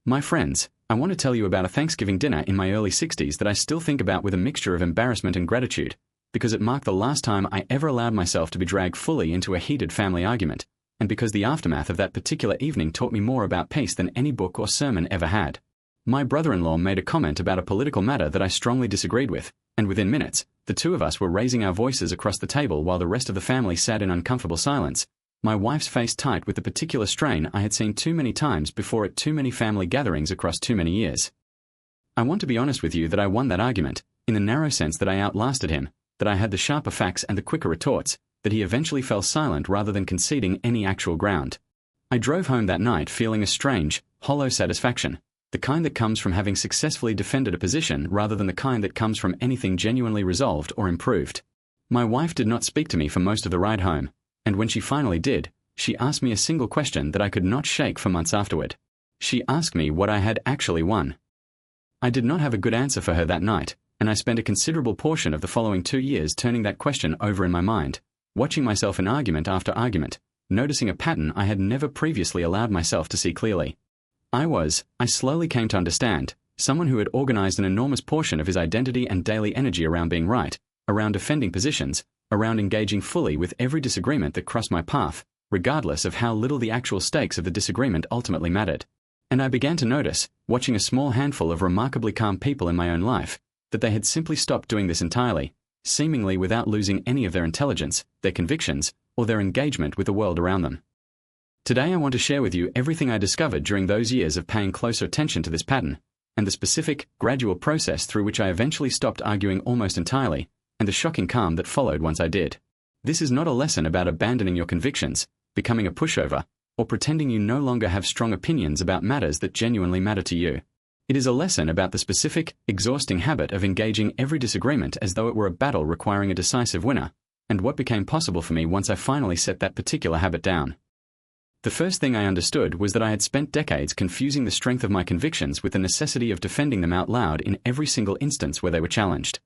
My friends, I want to tell you about a Thanksgiving dinner in my early 60s that I still think about with a mixture of embarrassment and gratitude, because it marked the last time I ever allowed myself to be dragged fully into a heated family argument, and because the aftermath of that particular evening taught me more about peace than any book or sermon ever had. My brother-in-law made a comment about a political matter that I strongly disagreed with, and within minutes, the two of us were raising our voices across the table while the rest of the family sat in uncomfortable silence, my wife's face tight with the particular strain I had seen too many times before at too many family gatherings across too many years. I want to be honest with you that I won that argument, in the narrow sense that I outlasted him, that I had the sharper facts and the quicker retorts, that he eventually fell silent rather than conceding any actual ground. I drove home that night feeling a strange, hollow satisfaction, the kind that comes from having successfully defended a position rather than the kind that comes from anything genuinely resolved or improved. My wife did not speak to me for most of the ride home, and when she finally did, she asked me a single question that I could not shake for months afterward. She asked me what I had actually won. I did not have a good answer for her that night, and I spent a considerable portion of the following 2 years turning that question over in my mind, watching myself in argument after argument, noticing a pattern I had never previously allowed myself to see clearly. I slowly came to understand, someone who had organized an enormous portion of his identity and daily energy around being right, around defending positions, around engaging fully with every disagreement that crossed my path, regardless of how little the actual stakes of the disagreement ultimately mattered. And I began to notice, watching a small handful of remarkably calm people in my own life, that they had simply stopped doing this entirely, seemingly without losing any of their intelligence, their convictions, or their engagement with the world around them. Today I want to share with you everything I discovered during those years of paying closer attention to this pattern, and the specific, gradual process through which I eventually stopped arguing almost entirely, and the shocking calm that followed once I did. This is not a lesson about abandoning your convictions, becoming a pushover, or pretending you no longer have strong opinions about matters that genuinely matter to you. It is a lesson about the specific, exhausting habit of engaging every disagreement as though it were a battle requiring a decisive winner, and what became possible for me once I finally set that particular habit down. The first thing I understood was that I had spent decades confusing the strength of my convictions with the necessity of defending them out loud in every single instance where they were challenged.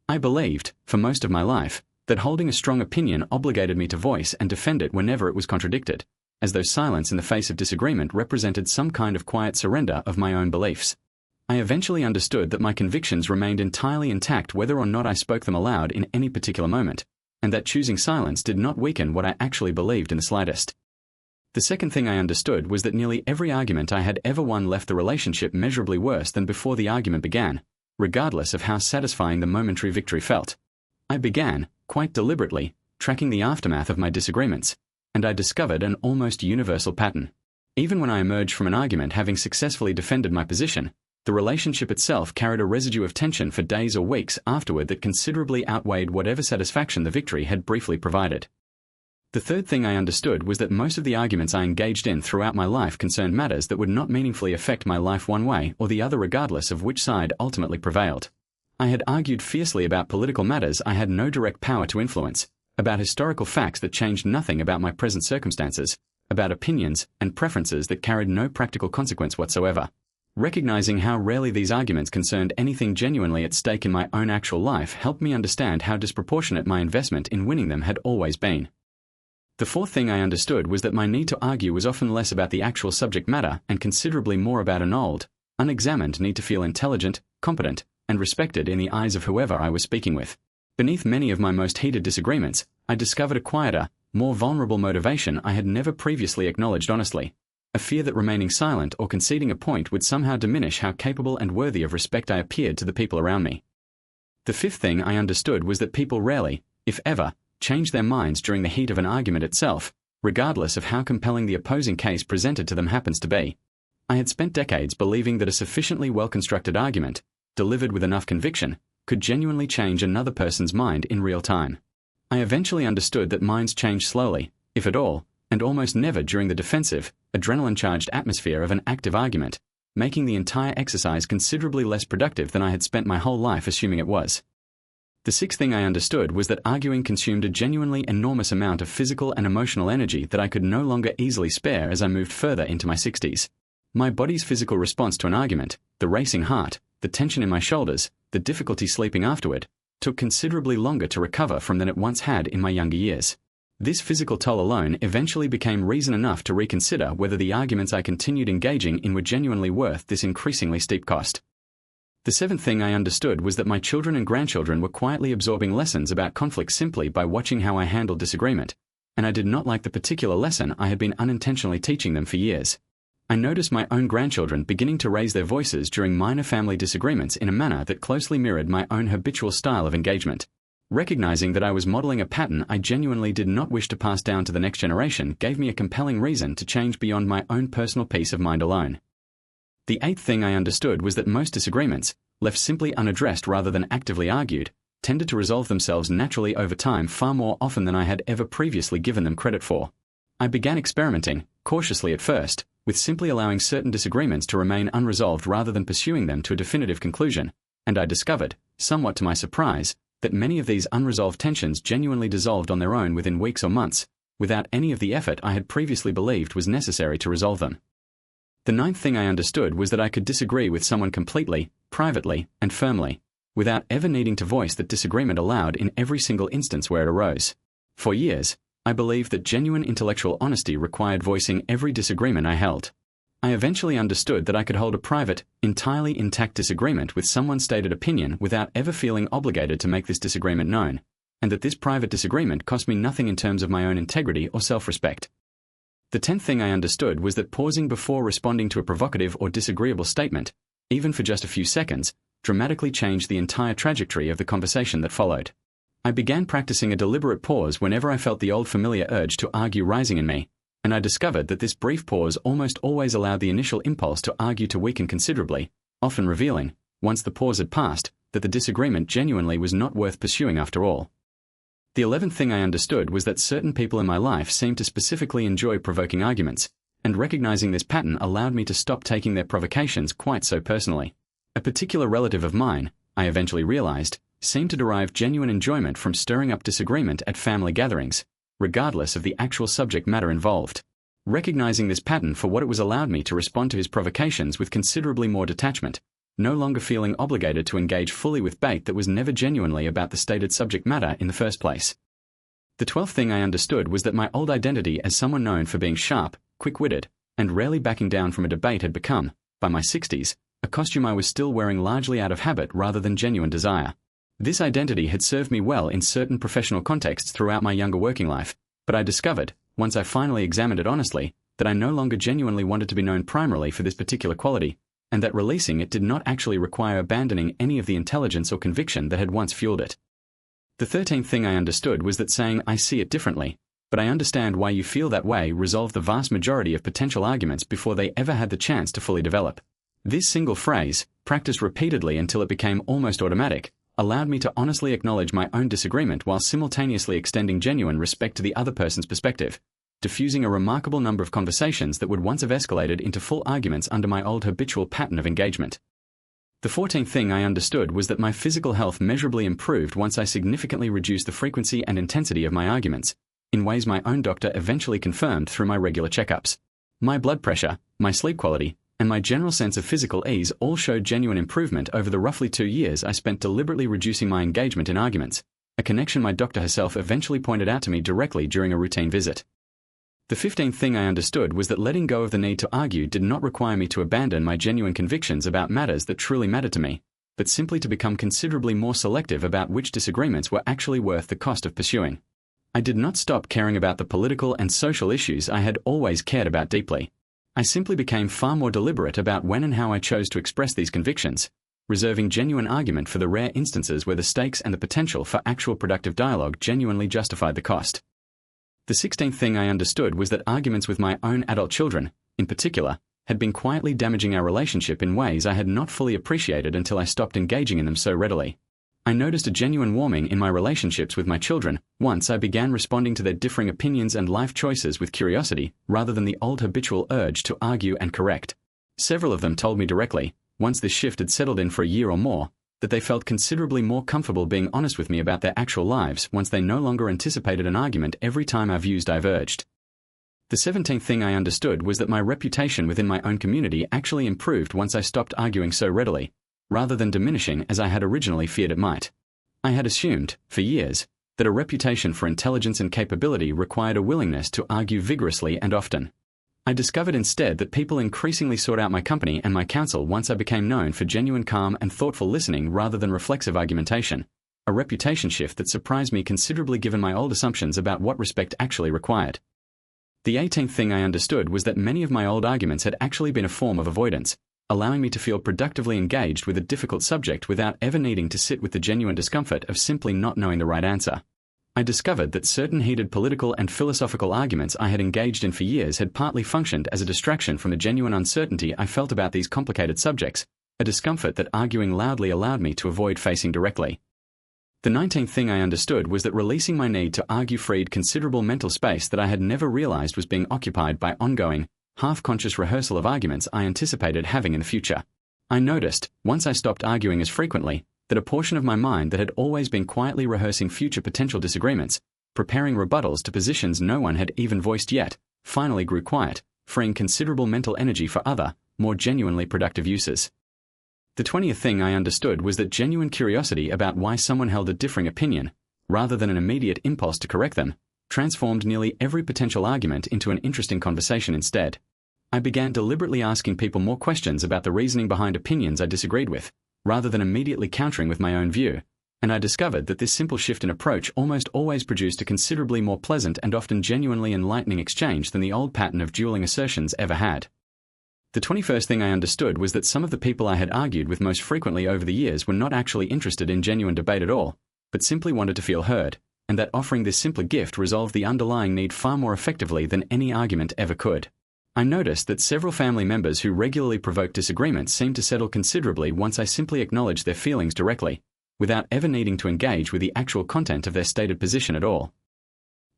I believed, for most of my life, that holding a strong opinion obligated me to voice and defend it whenever it was contradicted, as though silence in the face of disagreement represented some kind of quiet surrender of my own beliefs. I eventually understood that my convictions remained entirely intact whether or not I spoke them aloud in any particular moment, and that choosing silence did not weaken what I actually believed in the slightest. The second thing I understood was that nearly every argument I had ever won left the relationship measurably worse than before the argument began, regardless of how satisfying the momentary victory felt. I began, quite deliberately, tracking the aftermath of my disagreements, and I discovered an almost universal pattern. Even when I emerged from an argument having successfully defended my position, the relationship itself carried a residue of tension for days or weeks afterward that considerably outweighed whatever satisfaction the victory had briefly provided. The third thing I understood was that most of the arguments I engaged in throughout my life concerned matters that would not meaningfully affect my life one way or the other regardless of which side ultimately prevailed. I had argued fiercely about political matters I had no direct power to influence, about historical facts that changed nothing about my present circumstances, about opinions and preferences that carried no practical consequence whatsoever. Recognizing how rarely these arguments concerned anything genuinely at stake in my own actual life helped me understand how disproportionate my investment in winning them had always been. The fourth thing I understood was that my need to argue was often less about the actual subject matter and considerably more about an old, unexamined need to feel intelligent, competent, and respected in the eyes of whoever I was speaking with. Beneath many of my most heated disagreements, I discovered a quieter, more vulnerable motivation I had never previously acknowledged honestly, a fear that remaining silent or conceding a point would somehow diminish how capable and worthy of respect I appeared to the people around me. The fifth thing I understood was that people rarely, if ever, change their minds during the heat of an argument itself, regardless of how compelling the opposing case presented to them happens to be. I had spent decades believing that a sufficiently well-constructed argument, delivered with enough conviction, could genuinely change another person's mind in real time. I eventually understood that minds change slowly, if at all, and almost never during the defensive, adrenaline-charged atmosphere of an active argument, making the entire exercise considerably less productive than I had spent my whole life assuming it was. The sixth thing I understood was that arguing consumed a genuinely enormous amount of physical and emotional energy that I could no longer easily spare as I moved further into my 60s. My body's physical response to an argument, the racing heart, the tension in my shoulders, the difficulty sleeping afterward, took considerably longer to recover from than it once had in my younger years. This physical toll alone eventually became reason enough to reconsider whether the arguments I continued engaging in were genuinely worth this increasingly steep cost. The seventh thing I understood was that my children and grandchildren were quietly absorbing lessons about conflict simply by watching how I handled disagreement, and I did not like the particular lesson I had been unintentionally teaching them for years. I noticed my own grandchildren beginning to raise their voices during minor family disagreements in a manner that closely mirrored my own habitual style of engagement. Recognizing that I was modeling a pattern I genuinely did not wish to pass down to the next generation gave me a compelling reason to change beyond my own personal peace of mind alone. The eighth thing I understood was that most disagreements, left simply unaddressed rather than actively argued, tended to resolve themselves naturally over time far more often than I had ever previously given them credit for. I began experimenting, cautiously at first, with simply allowing certain disagreements to remain unresolved rather than pursuing them to a definitive conclusion, and I discovered, somewhat to my surprise, that many of these unresolved tensions genuinely dissolved on their own within weeks or months, without any of the effort I had previously believed was necessary to resolve them. The ninth thing I understood was that I could disagree with someone completely, privately, and firmly, without ever needing to voice that disagreement aloud in every single instance where it arose. For years, I believed that genuine intellectual honesty required voicing every disagreement I held. I eventually understood that I could hold a private, entirely intact disagreement with someone's stated opinion without ever feeling obligated to make this disagreement known, and that this private disagreement cost me nothing in terms of my own integrity or self-respect. The 10th thing I understood was that pausing before responding to a provocative or disagreeable statement, even for just a few seconds, dramatically changed the entire trajectory of the conversation that followed. I began practicing a deliberate pause whenever I felt the old familiar urge to argue rising in me, and I discovered that this brief pause almost always allowed the initial impulse to argue to weaken considerably, often revealing, once the pause had passed, that the disagreement genuinely was not worth pursuing after all. The 11th thing I understood was that certain people in my life seemed to specifically enjoy provoking arguments, and recognizing this pattern allowed me to stop taking their provocations quite so personally. A particular relative of mine, I eventually realized, seemed to derive genuine enjoyment from stirring up disagreement at family gatherings, regardless of the actual subject matter involved. Recognizing this pattern for what it was allowed me to respond to his provocations with considerably more detachment, no longer feeling obligated to engage fully with bait that was never genuinely about the stated subject matter in the first place. The 12th thing I understood was that my old identity as someone known for being sharp, quick-witted, and rarely backing down from a debate had become, by my 60s, a costume I was still wearing largely out of habit rather than genuine desire. This identity had served me well in certain professional contexts throughout my younger working life, but I discovered, once I finally examined it honestly, that I no longer genuinely wanted to be known primarily for this particular quality, and that releasing it did not actually require abandoning any of the intelligence or conviction that had once fueled it. The 13th thing I understood was that saying "I see it differently, but I understand why you feel that way" resolved the vast majority of potential arguments before they ever had the chance to fully develop. This single phrase, practiced repeatedly until it became almost automatic, allowed me to honestly acknowledge my own disagreement while simultaneously extending genuine respect to the other person's perspective, diffusing a remarkable number of conversations that would once have escalated into full arguments under my old habitual pattern of engagement. The 14th thing I understood was that my physical health measurably improved once I significantly reduced the frequency and intensity of my arguments, in ways my own doctor eventually confirmed through my regular checkups. My blood pressure, my sleep quality, and my general sense of physical ease all showed genuine improvement over the roughly 2 years I spent deliberately reducing my engagement in arguments, a connection my doctor herself eventually pointed out to me directly during a routine visit. The 15th thing I understood was that letting go of the need to argue did not require me to abandon my genuine convictions about matters that truly mattered to me, but simply to become considerably more selective about which disagreements were actually worth the cost of pursuing. I did not stop caring about the political and social issues I had always cared about deeply. I simply became far more deliberate about when and how I chose to express these convictions, reserving genuine argument for the rare instances where the stakes and the potential for actual productive dialogue genuinely justified the cost. The 16th thing I understood was that arguments with my own adult children, in particular, had been quietly damaging our relationship in ways I had not fully appreciated until I stopped engaging in them so readily. I noticed a genuine warming in my relationships with my children once I began responding to their differing opinions and life choices with curiosity rather than the old habitual urge to argue and correct. Several of them told me directly, once this shift had settled in for a year or more, that they felt considerably more comfortable being honest with me about their actual lives once they no longer anticipated an argument every time our views diverged. The 17th thing I understood was that my reputation within my own community actually improved once I stopped arguing so readily, rather than diminishing as I had originally feared it might. I had assumed, for years, that a reputation for intelligence and capability required a willingness to argue vigorously and often. I discovered instead that people increasingly sought out my company and my counsel once I became known for genuine calm and thoughtful listening rather than reflexive argumentation, a reputation shift that surprised me considerably given my old assumptions about what respect actually required. The 18th thing I understood was that many of my old arguments had actually been a form of avoidance, allowing me to feel productively engaged with a difficult subject without ever needing to sit with the genuine discomfort of simply not knowing the right answer. I discovered that certain heated political and philosophical arguments I had engaged in for years had partly functioned as a distraction from the genuine uncertainty I felt about these complicated subjects, a discomfort that arguing loudly allowed me to avoid facing directly. The 19th thing I understood was that releasing my need to argue freed considerable mental space that I had never realized was being occupied by ongoing, half-conscious rehearsal of arguments I anticipated having in the future. I noticed, once I stopped arguing as frequently, that a portion of my mind that had always been quietly rehearsing future potential disagreements, preparing rebuttals to positions no one had even voiced yet, finally grew quiet, freeing considerable mental energy for other, more genuinely productive uses. The 20th thing I understood was that genuine curiosity about why someone held a differing opinion, rather than an immediate impulse to correct them, transformed nearly every potential argument into an interesting conversation instead. I began deliberately asking people more questions about the reasoning behind opinions I disagreed with, rather than immediately countering with my own view, and I discovered that this simple shift in approach almost always produced a considerably more pleasant and often genuinely enlightening exchange than the old pattern of dueling assertions ever had. The 21st thing I understood was that some of the people I had argued with most frequently over the years were not actually interested in genuine debate at all, but simply wanted to feel heard, and that offering this simpler gift resolved the underlying need far more effectively than any argument ever could. I noticed that several family members who regularly provoked disagreements seemed to settle considerably once I simply acknowledged their feelings directly, without ever needing to engage with the actual content of their stated position at all.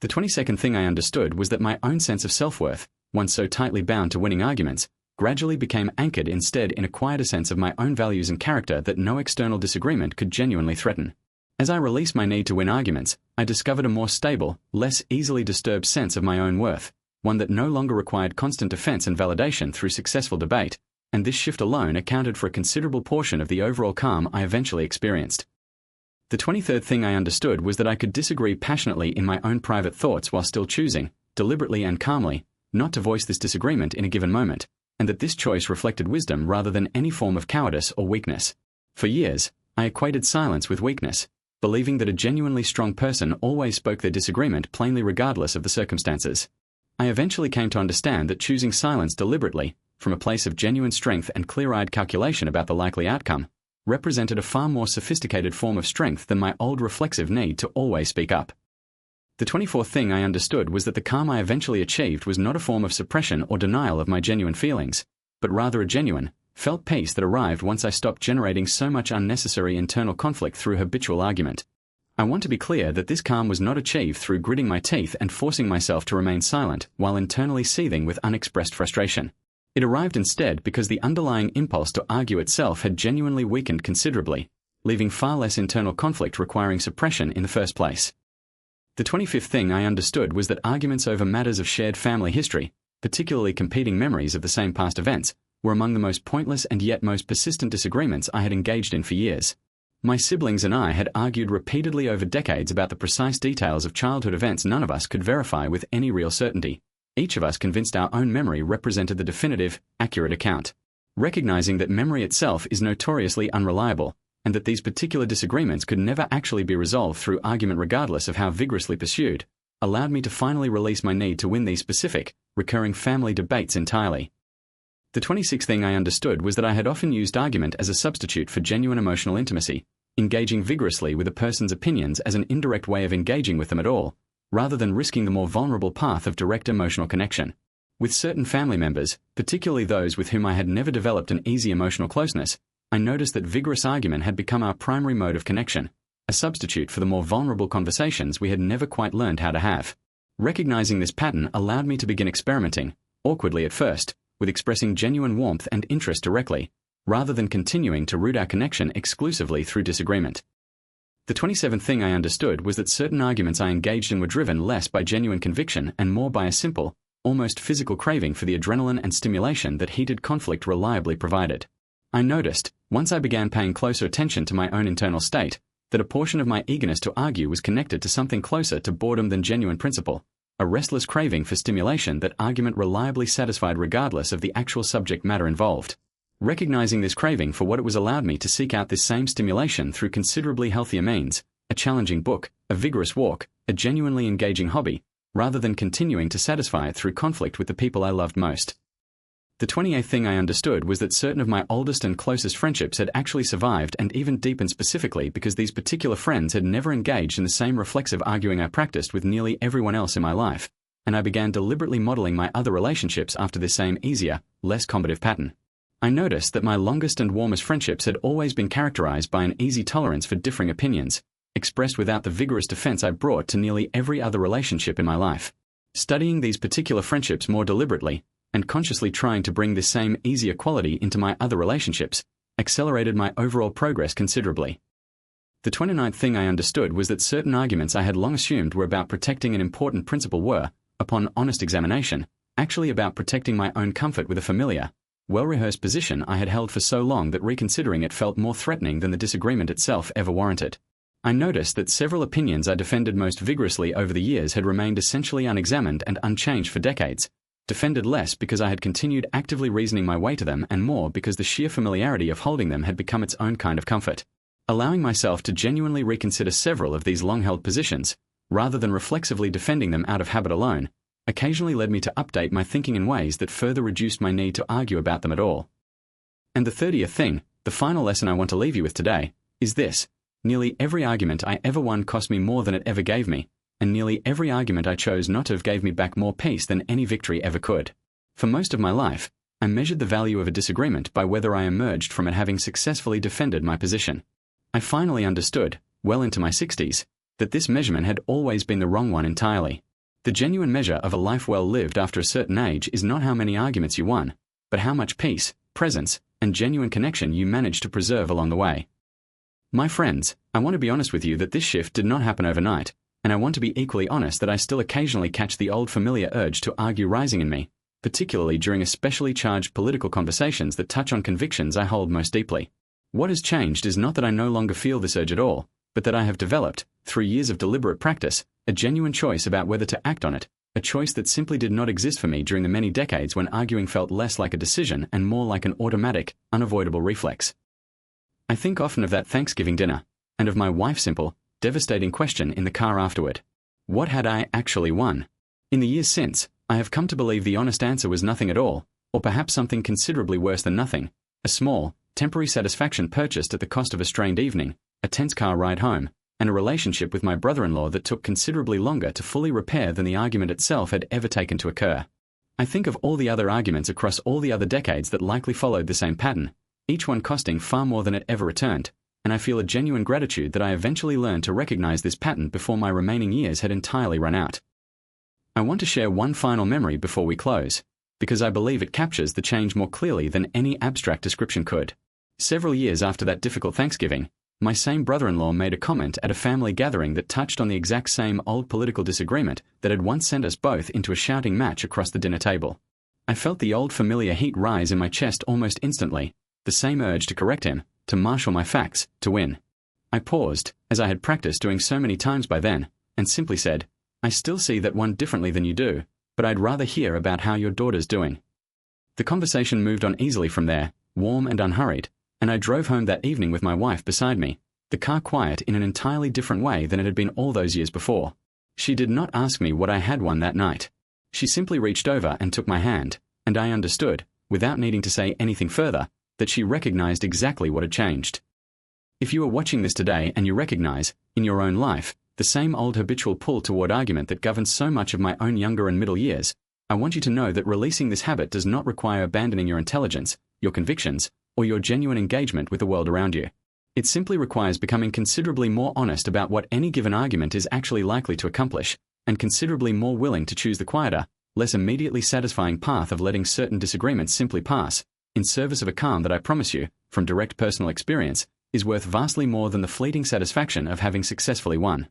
The 22nd thing I understood was that my own sense of self-worth, once so tightly bound to winning arguments, gradually became anchored instead in a quieter sense of my own values and character that no external disagreement could genuinely threaten. As I released my need to win arguments, I discovered a more stable, less easily disturbed sense of my own worth, one that no longer required constant defense and validation through successful debate, and this shift alone accounted for a considerable portion of the overall calm I eventually experienced. The 23rd thing I understood was that I could disagree passionately in my own private thoughts while still choosing, deliberately and calmly, not to voice this disagreement in a given moment, and that this choice reflected wisdom rather than any form of cowardice or weakness. For years, I equated silence with weakness, believing that a genuinely strong person always spoke their disagreement plainly regardless of the circumstances. I eventually came to understand that choosing silence deliberately, from a place of genuine strength and clear-eyed calculation about the likely outcome, represented a far more sophisticated form of strength than my old reflexive need to always speak up. The 24th thing I understood was that the calm I eventually achieved was not a form of suppression or denial of my genuine feelings, but rather a genuine, felt peace that arrived once I stopped generating so much unnecessary internal conflict through habitual argument. I want to be clear that this calm was not achieved through gritting my teeth and forcing myself to remain silent while internally seething with unexpressed frustration. It arrived instead because the underlying impulse to argue itself had genuinely weakened considerably, leaving far less internal conflict requiring suppression in the first place. The 25th thing I understood was that arguments over matters of shared family history, particularly competing memories of the same past events, were among the most pointless and yet most persistent disagreements I had engaged in for years. My siblings and I had argued repeatedly over decades about the precise details of childhood events none of us could verify with any real certainty. Each of us convinced our own memory represented the definitive, accurate account. Recognizing that memory itself is notoriously unreliable, and that these particular disagreements could never actually be resolved through argument regardless of how vigorously pursued, allowed me to finally release my need to win these specific, recurring family debates entirely. The 26th thing I understood was that I had often used argument as a substitute for genuine emotional intimacy, engaging vigorously with a person's opinions as an indirect way of engaging with them at all, rather than risking the more vulnerable path of direct emotional connection. With certain family members, particularly those with whom I had never developed an easy emotional closeness, I noticed that vigorous argument had become our primary mode of connection, a substitute for the more vulnerable conversations we had never quite learned how to have. Recognizing this pattern allowed me to begin experimenting, awkwardly at first, with expressing genuine warmth and interest directly, rather than continuing to root our connection exclusively through disagreement. The 27th thing I understood was that certain arguments I engaged in were driven less by genuine conviction and more by a simple, almost physical craving for the adrenaline and stimulation that heated conflict reliably provided. I noticed, once I began paying closer attention to my own internal state, that a portion of my eagerness to argue was connected to something closer to boredom than genuine principle, a restless craving for stimulation that argument reliably satisfied regardless of the actual subject matter involved. Recognizing this craving for what it was allowed me to seek out this same stimulation through considerably healthier means, a challenging book, a vigorous walk, a genuinely engaging hobby, rather than continuing to satisfy it through conflict with the people I loved most. The 28th thing I understood was that certain of my oldest and closest friendships had actually survived and even deepened specifically because these particular friends had never engaged in the same reflexive arguing I practiced with nearly everyone else in my life, and I began deliberately modeling my other relationships after this same easier, less combative pattern. I noticed that my longest and warmest friendships had always been characterized by an easy tolerance for differing opinions, expressed without the vigorous defense I brought to nearly every other relationship in my life. Studying these particular friendships more deliberately, and consciously trying to bring this same easier quality into my other relationships, accelerated my overall progress considerably. The 29th thing I understood was that certain arguments I had long assumed were about protecting an important principle were, upon honest examination, actually about protecting my own comfort with a familiar, well-rehearsed position I had held for so long that reconsidering it felt more threatening than the disagreement itself ever warranted. I noticed that several opinions I defended most vigorously over the years had remained essentially unexamined and unchanged for decades, defended less because I had continued actively reasoning my way to them and more because the sheer familiarity of holding them had become its own kind of comfort. Allowing myself to genuinely reconsider several of these long-held positions, rather than reflexively defending them out of habit alone, occasionally led me to update my thinking in ways that further reduced my need to argue about them at all. And the 30th thing, the final lesson I want to leave you with today, is this: nearly every argument I ever won cost me more than it ever gave me, and nearly every argument I chose not to have gave me back more peace than any victory ever could. For most of my life, I measured the value of a disagreement by whether I emerged from it having successfully defended my position. I finally understood, well into my 60s, that this measurement had always been the wrong one entirely. The genuine measure of a life well lived after a certain age is not how many arguments you won, but how much peace, presence, and genuine connection you managed to preserve along the way. My friends, I want to be honest with you that this shift did not happen overnight, and I want to be equally honest that I still occasionally catch the old familiar urge to argue rising in me, particularly during especially charged political conversations that touch on convictions I hold most deeply. What has changed is not that I no longer feel this urge at all, but that I have developed, through years of deliberate practice, a genuine choice about whether to act on it, a choice that simply did not exist for me during the many decades when arguing felt less like a decision and more like an automatic, unavoidable reflex. I think often of that Thanksgiving dinner, and of my wife's simple, devastating question in the car afterward. What had I actually won? In the years since, I have come to believe the honest answer was nothing at all, or perhaps something considerably worse than nothing, a small, temporary satisfaction purchased at the cost of a strained evening, a tense car ride home, and a relationship with my brother-in-law that took considerably longer to fully repair than the argument itself had ever taken to occur. I think of all the other arguments across all the other decades that likely followed the same pattern, each one costing far more than it ever returned, and I feel a genuine gratitude that I eventually learned to recognize this pattern before my remaining years had entirely run out. I want to share one final memory before we close, because I believe it captures the change more clearly than any abstract description could. Several years after that difficult Thanksgiving, my same brother-in-law made a comment at a family gathering that touched on the exact same old political disagreement that had once sent us both into a shouting match across the dinner table. I felt the old familiar heat rise in my chest almost instantly, the same urge to correct him, to marshal my facts, to win. I paused, as I had practiced doing so many times by then, and simply said, "I still see that one differently than you do, but I'd rather hear about how your daughter's doing." The conversation moved on easily from there, warm and unhurried, and I drove home that evening with my wife beside me, the car quiet in an entirely different way than it had been all those years before. She did not ask me what I had won that night. She simply reached over and took my hand, and I understood, without needing to say anything further, that she recognized exactly what had changed. If you are watching this today and you recognize, in your own life, the same old habitual pull toward argument that governs so much of my own younger and middle years, I want you to know that releasing this habit does not require abandoning your intelligence, your convictions, or your genuine engagement with the world around you. It simply requires becoming considerably more honest about what any given argument is actually likely to accomplish, and considerably more willing to choose the quieter, less immediately satisfying path of letting certain disagreements simply pass, in service of a calm that I promise you, from direct personal experience, is worth vastly more than the fleeting satisfaction of having successfully won.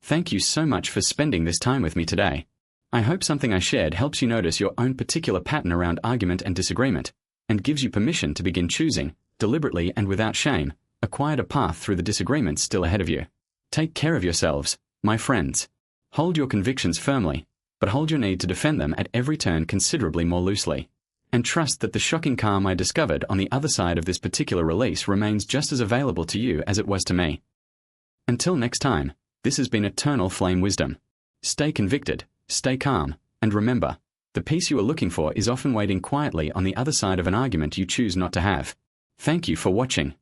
Thank you so much for spending this time with me today. I hope something I shared helps you notice your own particular pattern around argument and disagreement, and gives you permission to begin choosing, deliberately and without shame, a quieter path through the disagreements still ahead of you. Take care of yourselves, my friends. Hold your convictions firmly, but hold your need to defend them at every turn considerably more loosely. And trust that the shocking calm I discovered on the other side of this particular release remains just as available to you as it was to me. Until next time, this has been Eternal Flame Wisdom. Stay convicted, stay calm, and remember, the peace you are looking for is often waiting quietly on the other side of an argument you choose not to have. Thank you for watching.